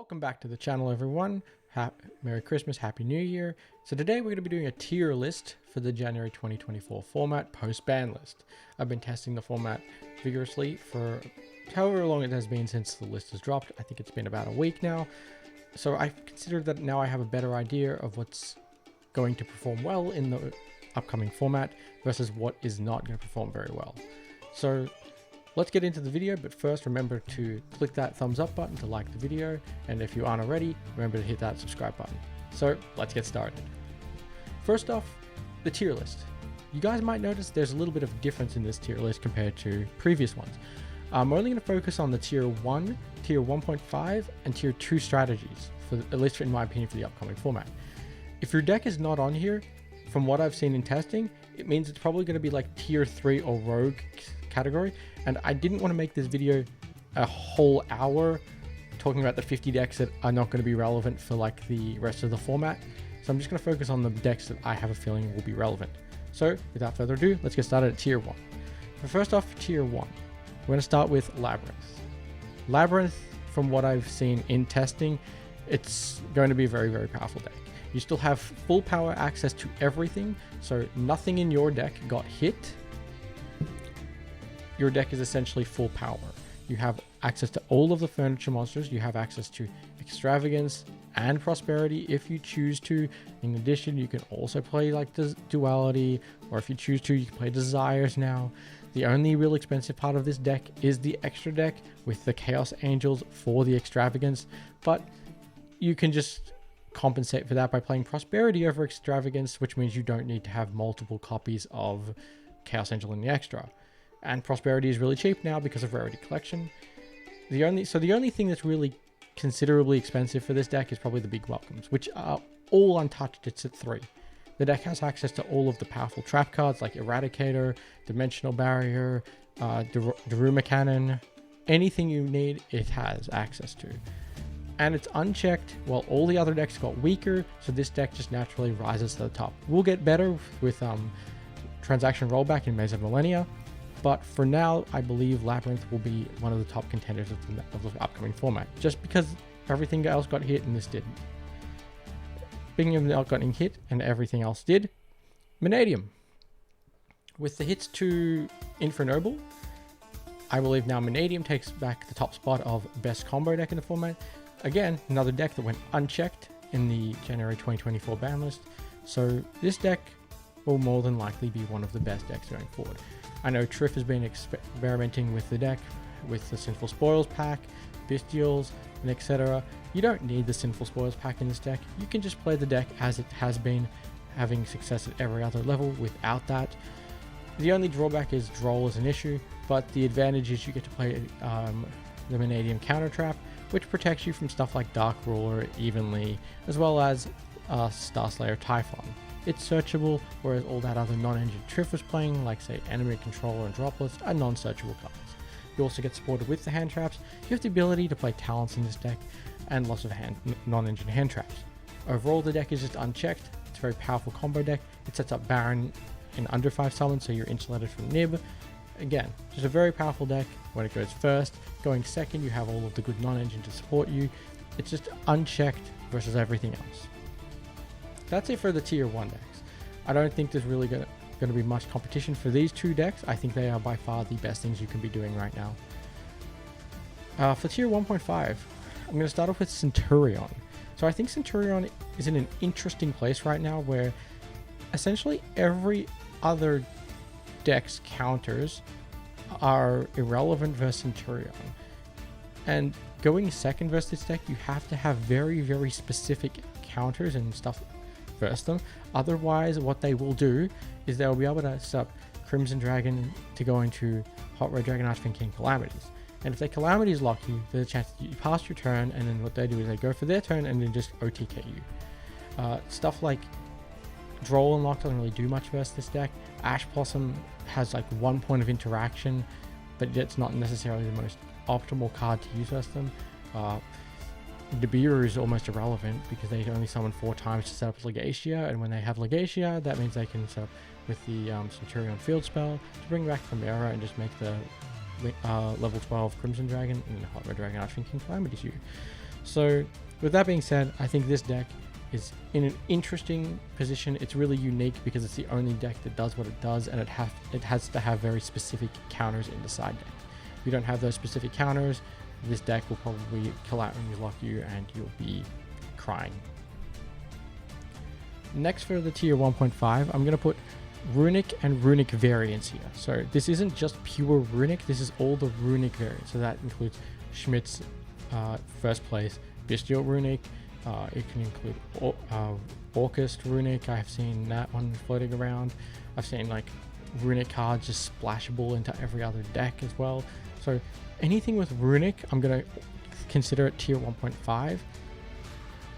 Welcome back to the channel, everyone. Merry Christmas, Happy New Year. So today we're going to be doing a tier list for the January 2024 format post Banlist. I've been testing the format vigorously for however long it has been since the list has dropped. I think it's been about a week now. So I've considered that now I have a better idea of what's going to perform well in the upcoming format versus what is not going to perform very well. So let's get into the video, but first remember to click that thumbs up button to like the video, and if you aren't already, remember to hit that subscribe button. So let's get started. First off, the tier list. You guys might notice there's a little bit of difference in this tier list compared to previous ones. I'm only going to focus on the tier 1, tier 1.5, and tier 2 strategies, at least in my opinion, for the upcoming format. If your deck is not on here, from what I've seen in testing, it means it's probably going to be like tier 3 or rogue category, and I didn't want to make this video a whole hour talking about the 50 decks that are not going to be relevant for like the rest of the format. So I'm just going to focus on the decks that I have a feeling will be relevant. So without further ado, let's get started at tier 1. So first off, tier 1, we're going to start with Labyrinth. Labyrinth, from what I've seen in testing, it's going to be a very, very powerful deck. You still have full power access to everything, so nothing in your deck got hit. Your deck is essentially full power. You have access to all of the furniture monsters. You have access to Extravagance and Prosperity if you choose to. In addition, you can also play like the Duality, or if you choose to, you can play Desires now. The only real expensive part of this deck is the extra deck with the Chaos Angels for the Extravagance, but you can just compensate for that by playing Prosperity over Extravagance, which means you don't need to have multiple copies of Chaos Angel in the extra. And Prosperity is really cheap now because of Rarity Collection. The only thing that's really considerably expensive for this deck is probably the Big Welcomes, which are all untouched. It's at 3. The deck has access to all of the powerful trap cards like Eradicator, Dimensional Barrier, Daruma Cannon. Anything you need, it has access to. And it's unchecked while all the other decks got weaker, so this deck just naturally rises to the top. We'll get better with Transaction Rollback in Maze of Millennia, but for now, I believe Labyrinth will be one of the top contenders of the upcoming format, just because everything else got hit and this didn't. Speaking of not getting hit and everything else did, Mannadium. With the hits to Infernoble, I believe now Mannadium takes back the top spot of best combo deck in the format. Again, another deck that went unchecked in the January 2024 ban list, so this deck will more than likely be one of the best decks going forward. I know Triff has been experimenting with the deck, with the Sinful Spoils pack, Bestials, and etc. You don't need the Sinful Spoils pack in this deck. You can just play the deck as it has been, having success at every other level without that. The only drawback is Droll is an issue, but the advantage is you get to play the Mannadium Counter Trap, which protects you from stuff like Dark Ruler evenly, as well as Starslayer Typhon. It's searchable, whereas all that other non-engine Triff was playing, like say Enemy Controller and Droplets, are non-searchable cards. You also get supported with the hand traps. You have the ability to play Talents in this deck, and lots of non-engine hand traps. Overall, the deck is just unchecked. It's a very powerful combo deck. It sets up Baron in under 5 summons, so you're insulated from Nib. Again, just a very powerful deck when it goes first. Going second, you have all of the good non-engine to support you. It's just unchecked versus everything else. That's it for the tier 1 decks. I don't think there's really going to be much competition for these 2 decks. I think they are by far the best things you can be doing right now. For tier 1.5, I'm going to start off with Centurion. So I think Centurion is in an interesting place right now where essentially every other deck's counters are irrelevant versus Centurion. And going second versus this deck, you have to have very, very specific counters and stuff versus them. Otherwise, what they will do is they'll be able to set up Crimson Dragon to go into Hot Red Dragon Archfiend King Calamities. And if they Calamities lock you, there's a chance that you pass your turn, and then what they do is they go for their turn and then just OTK you. Stuff like Droll Unlock doesn't really do much versus this deck. Ash Blossom has like 1 point of interaction, but it's not necessarily the most optimal card to use versus them. Nibiru is almost irrelevant because they can only summon 4 times to set up Legacia, and when they have Legacia, that means they can set up with the Centurion Field Spell to bring back Chimera and just make the level 12 Crimson Dragon and Hot Red Dragon Archfiend King Calamities you. So with that being said, I think this deck is in an interesting position. It's really unique because it's the only deck that does what it does, and it has to have very specific counters in the side deck. If you don't have those specific counters, this deck will probably kill out when you lock you and you'll be crying. Next for the tier 1.5, I'm going to put Runic and Runic variants here. So this isn't just pure Runic, this is all the Runic variants. So that includes Schmidt's first place Bestial Runic, it can include Orcust Runic, I've seen that one floating around. I've seen like Runic cards just splashable into every other deck as well. So anything with Runic, I'm going to consider it tier 1.5.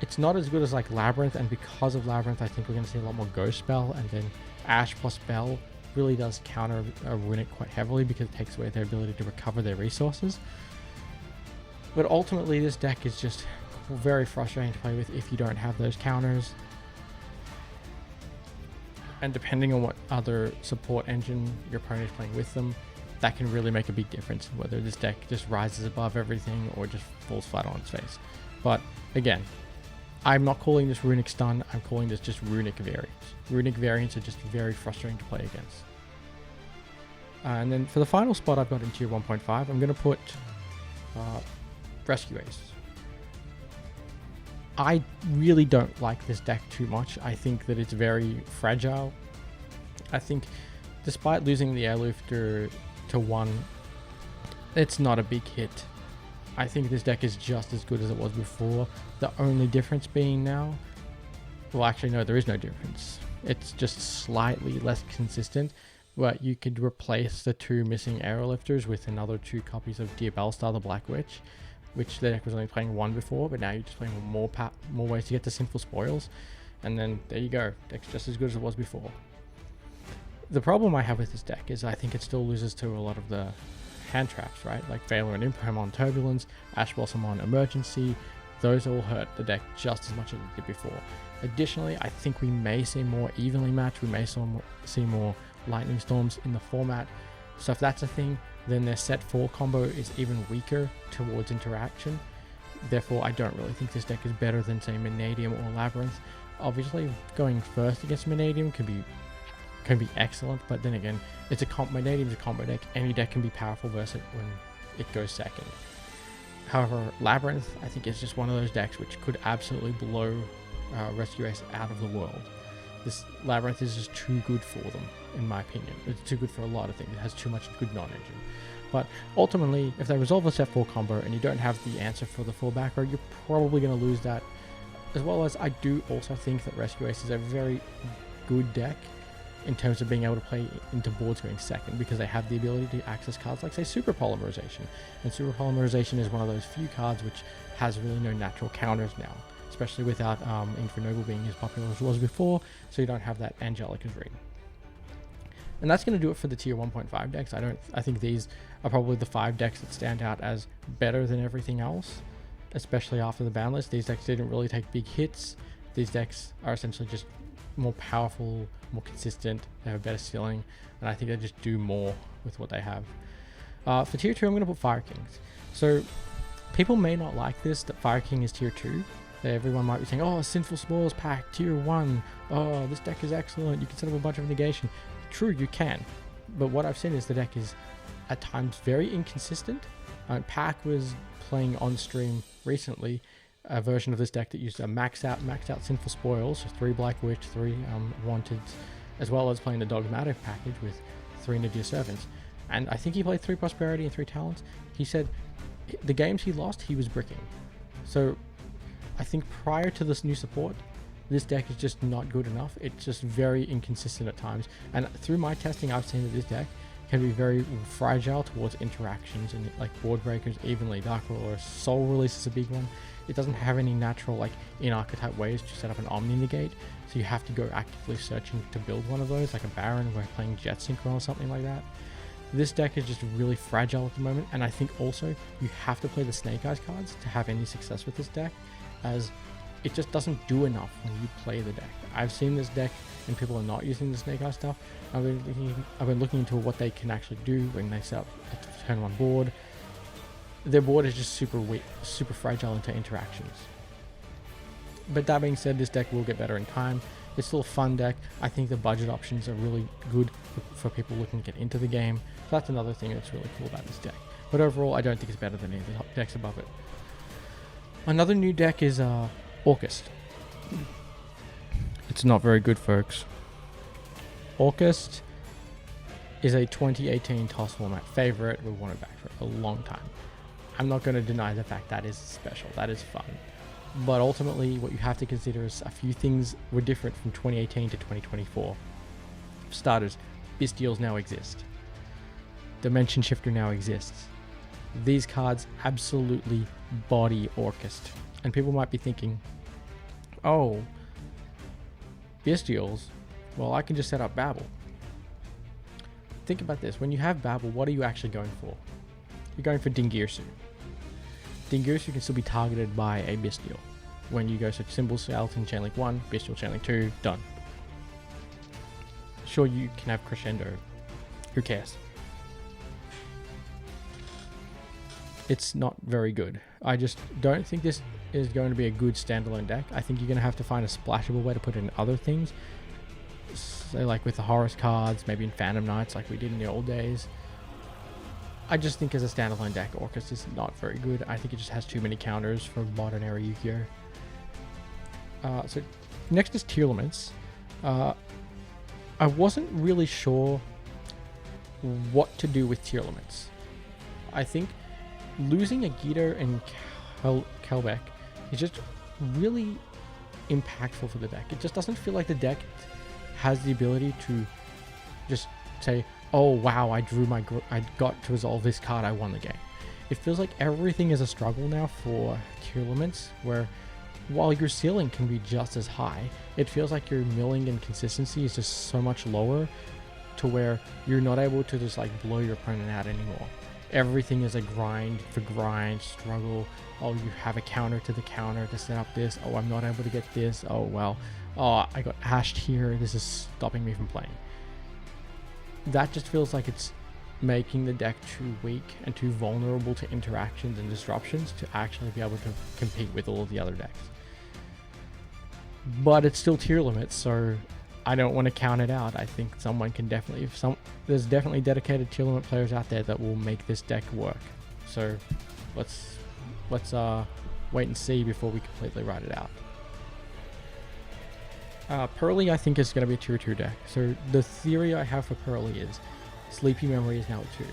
It's not as good as like Labyrinth, and because of Labyrinth, I think we're going to see a lot more Ghost Spell, and then Ash plus Bell really does counter a Runic quite heavily because it takes away their ability to recover their resources. But ultimately, this deck is just very frustrating to play with if you don't have those counters. And depending on what other support engine your opponent is playing with them, that can really make a big difference, whether this deck just rises above everything or just falls flat on its face. But again, I'm not calling this Runic Stun, I'm calling this just Runic variants. Runic variants are just very frustrating to play against. And then for the final spot I've got in tier 1.5, I'm going to put Rescue Ace. I really don't like this deck too much. I think that it's very fragile. I think despite losing the Airlifter to 1, it's not a big hit. I think this deck is just as good as it was before. The only difference being now, well actually no, there is no difference. It's just slightly less consistent, but you could replace the 2 missing Airlifters with another 2 copies of Dear Bellstar the Black Witch, which the deck was only playing 1 before, but now you're just playing more ways to get to Sinful Spoils, and then there you go, deck's just as good as it was before. The problem I have with this deck is I think it still loses to a lot of the hand traps, right? Like Valor and Imperm on Turbulence, Ash Blossom on Emergency, those all hurt the deck just as much as it did before. Additionally, I think we may see more evenly matched, we may see more Lightning Storms in the format. So if that's a thing, then their set 4 combo is even weaker towards interaction. Therefore, I don't really think this deck is better than, say, Mannadium or Labyrinth. Obviously, going first against Mannadium can be excellent, but then again, Mannadium's a combo deck. Any deck can be powerful versus it when it goes second. However, Labyrinth, I think, is just one of those decks which could absolutely blow Rescue Ace out of the world. This Labyrinth is just too good for them, in my opinion. It's too good for a lot of things. It has too much good non-engine. But ultimately, if they resolve a set 4 combo and you don't have the answer for the full back row, you're probably going to lose that. As well as I do also think that Rescue Ace is a very good deck in terms of being able to play into boards going second, because they have the ability to access cards like, say, Super Polymerization. And Super Polymerization is one of those few cards which has really no natural counters now, especially without Infernoble being as popular as it was before, so you don't have that Angelica's Ring. And that's going to do it for the tier 1.5 decks. I think these are probably the 5 decks that stand out as better than everything else, especially after the ban list. These decks didn't really take big hits. These decks are essentially just more powerful, more consistent, they have a better ceiling, and I think they just do more with what they have. For tier 2, I'm going to put Fire Kings. So people may not like this, that Fire King is tier 2. Everyone might be saying, oh, Sinful Spoils pack, tier 1, oh, this deck is excellent, you can set up a bunch of negation. True, you can, but what I've seen is the deck is at times very inconsistent. Pack was playing on stream recently a version of this deck that used a maxed out Sinful Spoils, so 3 Black Witch, 3 Wanted, as well as playing the Dogmatic package with 3 Nadir Servants. And I think he played 3 Prosperity and 3 Talents. He said the games he lost, he was bricking. So I think prior to this new support, this deck is just not good enough. It's just very inconsistent at times. And through my testing, I've seen that this deck can be very fragile towards interactions and like board breakers evenly. Dark Ruler, Soul Release is a big one. It doesn't have any natural like in-archetype ways to set up an Omni Negate, so you have to go actively searching to build one of those, like a Baron where playing Jet Synchro or something like that. This deck is just really fragile at the moment, and I think also you have to play the Snake Eyes cards to have any success with this deck, as it just doesn't do enough when you play the deck. I've seen this deck and people are not using the Snake Eyes stuff. I've been looking into what they can actually do when they set up a turn 1 board. their board is just super weak, super fragile into interactions. But that being said, this deck will get better in time. It's still a fun deck. I think the budget options are really good for people looking to get into the game. So that's another thing that's really cool about this deck. But overall, I don't think it's better than any of the decks above it. Another new deck is Orcust. It's not very good, folks. Orcust is a 2018 TOS format favorite. We want it back for a long time. I'm not going to deny the fact that is special. That is fun. But ultimately, what you have to consider is a few things were different from 2018 to 2024. For starters, Bestials now exist. Dimension Shifter now exists. These cards absolutely body Orcust. And people might be thinking, oh, Bestials, well, I can just set up Babel. Think about this. When you have Babel, what are you actually going for? You're going for Dingirsu. Dingirsu can still be targeted by a Bestial. When you go search Symbol Skeleton Chainlink 1, Bestial Chainlink 2, done. Sure, you can have Crescendo. Who cares? It's not very good. I just don't think this is going to be a good standalone deck. I think you're going to have to find a splashable way to put in other things. Say like with the Horus cards, maybe in Phantom Knights like we did in the old days. I just think as a standalone deck, Orcust is not very good. I think it just has too many counters for modern era Yu-Gi-Oh! So next is Tearlaments. I wasn't really sure what to do with Tearlaments. I think losing a Gito and Kelbeck is just really impactful for the deck. It just doesn't feel like the deck has the ability to just say, oh wow, I got to resolve this card, I won the game. It feels like everything is a struggle now for Tearlaments, where while your ceiling can be just as high, it feels like your milling and consistency is just so much lower to where you're not able to just like blow your opponent out anymore. Everything is a grind for grind, struggle. Oh, you have a counter to the counter to set up this. Oh, I'm not able to get this. Oh, well. Oh, I got hashed here. This is stopping me from playing. That just feels like it's making the deck too weak and too vulnerable to interactions and disruptions to actually be able to compete with all of the other decks. But it's still Tearlaments, so I don't want to count it out. I think someone can definitely, there's definitely dedicated Tearlament players out there that will make this deck work. So let's wait and see before we completely write it out. Pearly, I think, is going to be a tier 2 deck. So the theory I have for Pearly is Sleepy Memory is now a 2.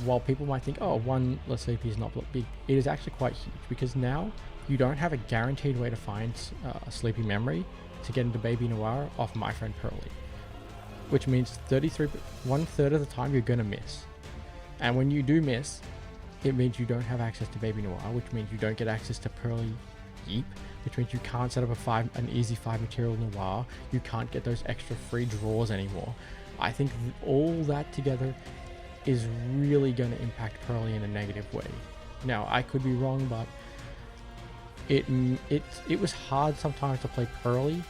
While people might think, oh, one less Sleepy is not big, it is actually quite huge, because now you don't have a guaranteed way to find Sleepy Memory to get into Baby Noir off My Friend Pearly, which means 1/3 of the time you're going to miss. And when you do miss, it means you don't have access to Baby Noir, which means you don't get access to Pearly Yeep, which means you can't set up an easy 5 material Noir. You can't get those extra free draws anymore. I think all that together is really going to impact Pearly in a negative way. Now, I could be wrong, but it was hard sometimes to play Pearly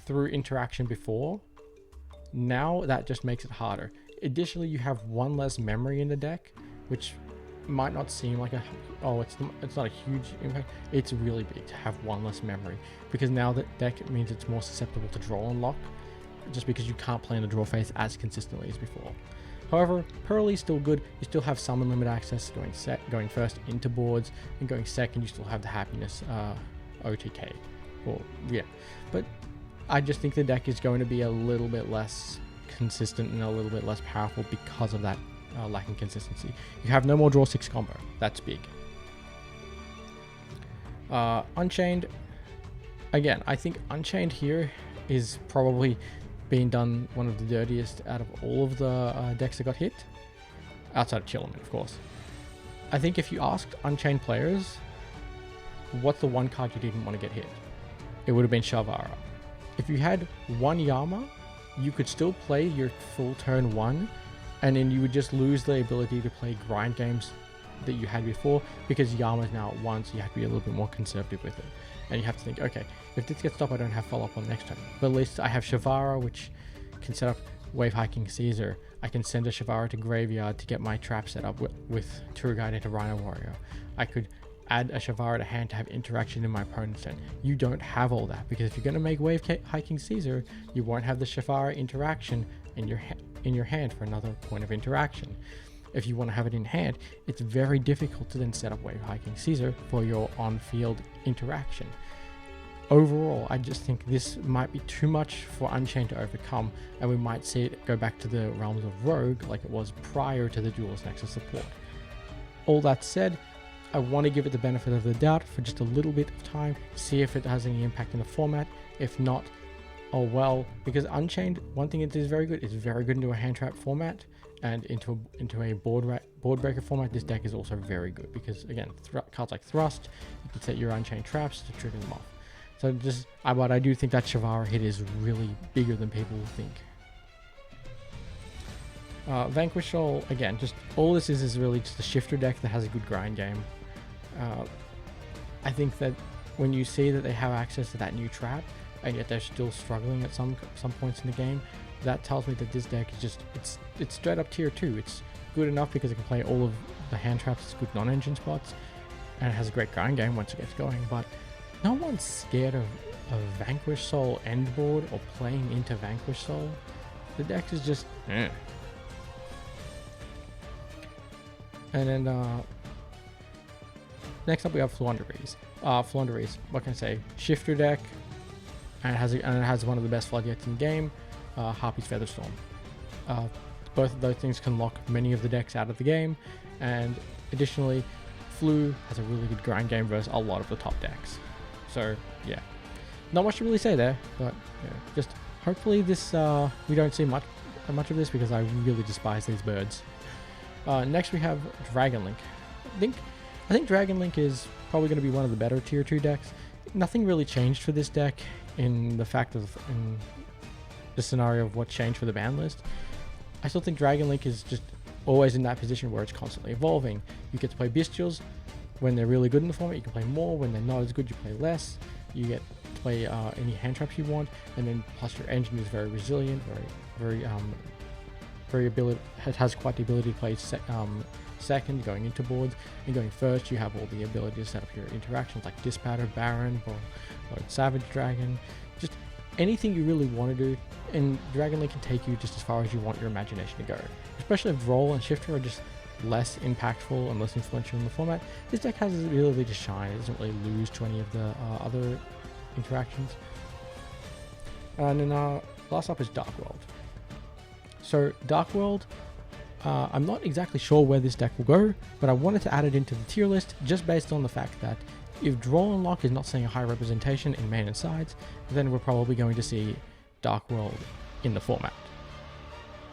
through interaction before. Now that just makes it harder. Additionally, you have one less memory in the deck, which might not seem like it's not a huge impact. It's really big to have one less memory, because now that deck means it's more susceptible to draw and lock, just because you can't play in the draw phase as consistently as before. However, Pearly is still good. You still have some unlimited access going first into boards, and going second you still have the happiness OTK. But I just think the deck is going to be a little bit less consistent and a little bit less powerful because of that lacking consistency. You have no more draw 6 combo. That's big. Unchained, again, I think Unchained here is probably being done one of the dirtiest out of all of the decks that got hit, outside of Tearlament, of course. I think if you asked Unchained players what's the one card you didn't want to get hit, it would have been Shavara. If you had one Yama, you could still play your full turn 1, and then you would just lose the ability to play grind games that you had before, because Yama is now at 1, so you have to be a little bit more conservative with it. And you have to think, okay, if this gets stopped, I don't have follow-up on next turn. But at least I have Shavara, which can set up Wave Hiking Caesar, I can send a Shavara to graveyard to get my trap set up with Tour Guide into Rhino Warrior. I could add a Shavara to hand to have interaction in my opponent's turn. You don't have all that, because if you're going to make Wave Hiking Caesar, you won't have the Shavara interaction in your hand for another point of interaction. If you want to have it in hand, it's very difficult to then set up Wave Hiking Caesar for your on-field interaction. Overall, I just think this might be too much for Unchained to overcome, and we might see it go back to the realms of Rogue like it was prior to the Duelist Nexus support. All that said, I want to give it the benefit of the doubt for just a little bit of time, see if it has any impact in the format. If not, oh well, because Unchained, one thing it is very good, it's very good into a hand trap format, and into a board breaker format. This deck is also very good because, again, cards like Thrust, you can set your Unchained traps to trigger them off. So but I do think that Shavara hit is really bigger than people think. Vanquish Soul, again, just all this is really just a shifter deck that has a good grind game. I think that when you see that they have access to that new trap, and yet they're still struggling at some points in the game, that tells me that this deck is just, it's straight up tier 2. It's good enough because it can play all of the hand traps, it's good non-engine spots, and it has a great grind game once it gets going. But no one's scared of Vanquish Soul end board or playing into Vanquish Soul. The deck is just And then next up we have Floowandereeze. Floowandereeze, what can I say? Shifter deck, and it has one of the best floodgates in the game, Harpy's Featherstorm. Both of those things can lock many of the decks out of the game, and additionally, Flu has a really good grind game versus a lot of the top decks. So yeah, not much to really say there, but yeah, just hopefully this we don't see much of this, because I really despise these birds. Next we have Dragon Link. I think Dragon Link is probably going to be one of the better tier 2 decks. Nothing really changed for this deck in the scenario of what changed for the ban list. I still think Dragon Link is just always in that position where it's constantly evolving. You get to play Bestials when they're really good in the format, you can play more. When they're not as good, you play less. You get to play any hand traps you want, and then plus your engine is very resilient, it has quite the ability to play second, going into boards, and going first, you have all the ability to set up your interactions like Dispatter, Baron, or Savage Dragon, just anything you really want to do, and Dragon Link can take you just as far as you want your imagination to go. Especially if Roll and Shifter are just less impactful and less influential in the format, this deck has the ability to shine. It doesn't really lose to any of the other interactions. And then last up is Dark World. So Dark World, I'm not exactly sure where this deck will go, but I wanted to add it into the tier list just based on the fact that if Draw and Lock is not seeing a high representation in main and sides, then we're probably going to see Dark World in the format.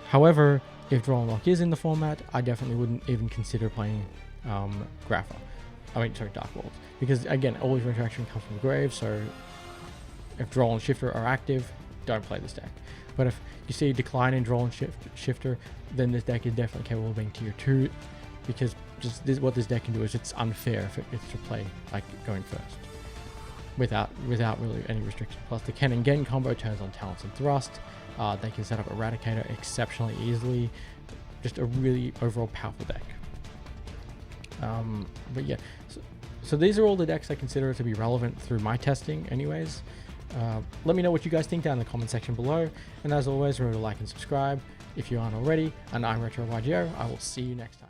However, if Draw and Lock is in the format, I definitely wouldn't even consider playing Dark World. Because again, all of your interaction comes from Grave, so if Draw and Shifter are active, don't play this deck. But if you see a decline in Draw and Shifter, then this deck is definitely capable of being tier 2, because what this deck can do is it's unfair if it's to play like going first without really any restriction. Plus the Ken and Gen combo turns on Talents and Thrust. They can set up Eradicator exceptionally easily. Just a really overall powerful deck. But yeah, so these are all the decks I consider to be relevant through my testing anyways. Let me know what you guys think down in the comment section below, and as always, remember to like and subscribe if you aren't already. And I'm Retro YuGiOh. I will see you next time.